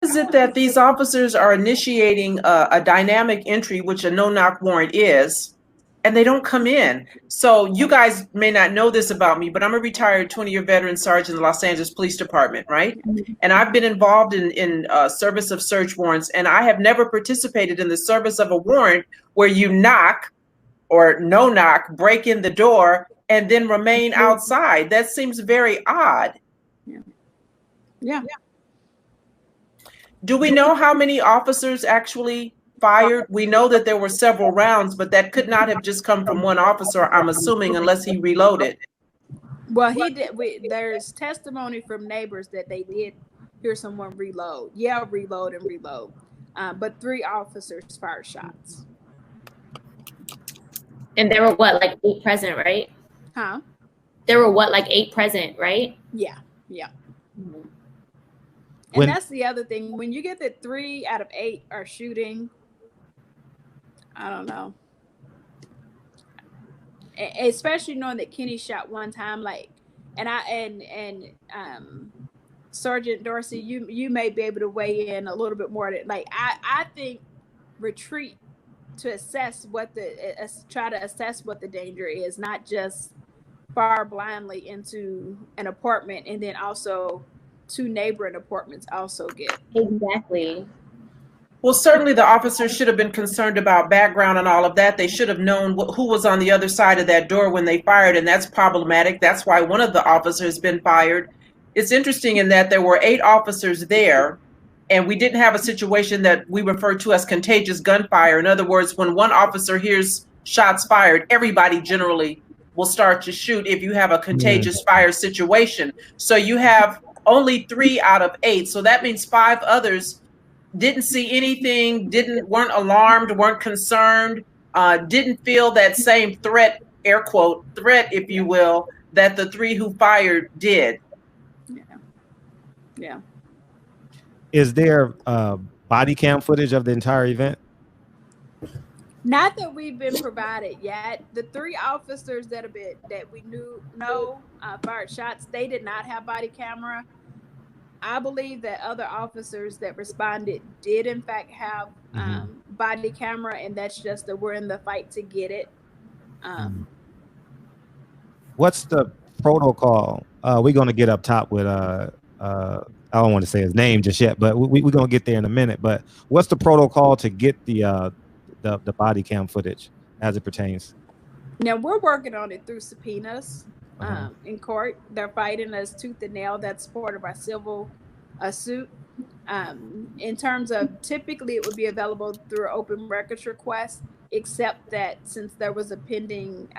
is it that these officers are initiating a dynamic entry, which a no-knock warrant is, and they don't come in? So you guys may not know this about me, but I'm a retired 20-year veteran sergeant in the Los Angeles Police Department, right? And I've been involved in service of search warrants, and I have never participated in the service of a warrant where you knock or no knock, break in the door, and then remain outside. That seems very odd. Yeah. Do we know how many officers actually fired? We know that there were several rounds, but that could not have just come from one officer, I'm assuming, unless he reloaded. Well, he did. There's testimony from neighbors that they did hear someone reload. Yeah, reload and reload. But 3 officers fired shots. And there were what, like 8 present, right? Huh? There were what, like 8 present, right? Yeah. And that's the other thing. When you get that 3 out of 8 are shooting, I don't know. Especially knowing that Kenny shot one time, like, and Sergeant Dorsey, you may be able to weigh in a little bit more. Like, I think retreat to assess try to assess what the danger is, not just fire blindly into an apartment and then also 2 neighboring apartments also get. Exactly. Well, certainly the officers should have been concerned about background and all of that. They should have known who was on the other side of that door when they fired, and that's problematic. That's why one of the officers has been fired. It's interesting in that there were 8 officers there, and we didn't have a situation that we refer to as contagious gunfire. In other words, when one officer hears shots fired, everybody generally will start to shoot if you have a contagious fire situation. So you have only 3 out of 8. So that means 5 others didn't see anything, weren't alarmed, weren't concerned, didn't feel that same threat, air quote, threat, if you will, that the 3 who fired did. Yeah. Is there body cam footage of the entire event? Not that we've been provided yet. The 3 officers that we know fired shots, they did not have body camera. I believe that other officers that responded did in fact have body camera, and that's just that we're in the fight to get it. What's the protocol? We're going to get up top with I don't want to say his name just yet, but we're going to get there in a minute. But what's the protocol to get the body cam footage as it pertains? Now we're working on it through subpoenas in court. They're fighting us tooth and nail. That's part of our civil suit. In terms of typically it would be available through open records request, except that since there was a pending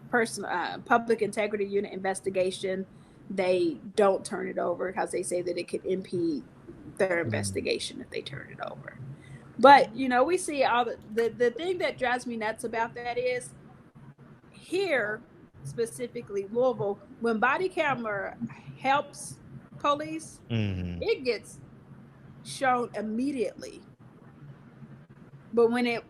public integrity unit investigation, they don't turn it over because they say that it could impede their investigation if they turn it over. But, we see all the thing that drives me nuts about that is here, specifically Louisville, when body camera helps police, it gets shown immediately. But when it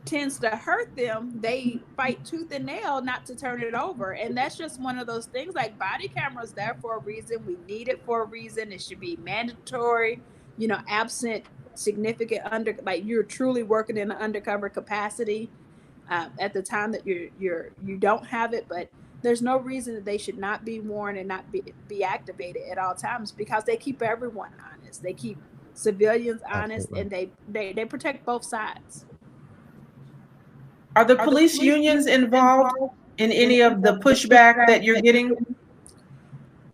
tends to hurt them, they fight tooth and nail not to turn it over. And that's just one of those things. Like, body cameras there for a reason. We need it for a reason. It should be mandatory, absent significant like you're truly working in an undercover capacity at the time that you don't have it. But there's no reason that they should not be worn and not be activated at all times, because they keep everyone honest. They keep civilians honest. Absolutely. And they protect both sides. Are the police unions involved in any of the pushback that you're getting?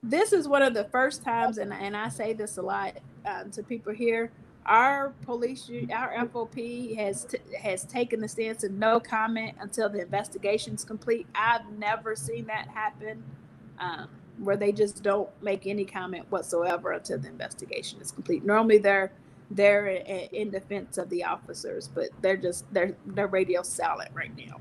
This is one of the first times, and I say this a lot to people here, our FOP has taken the stance of no comment until the investigation's complete. I've never seen that happen, where they just don't make any comment whatsoever until the investigation is complete. Normally they're in defense of the officers, but they're radio silent right now.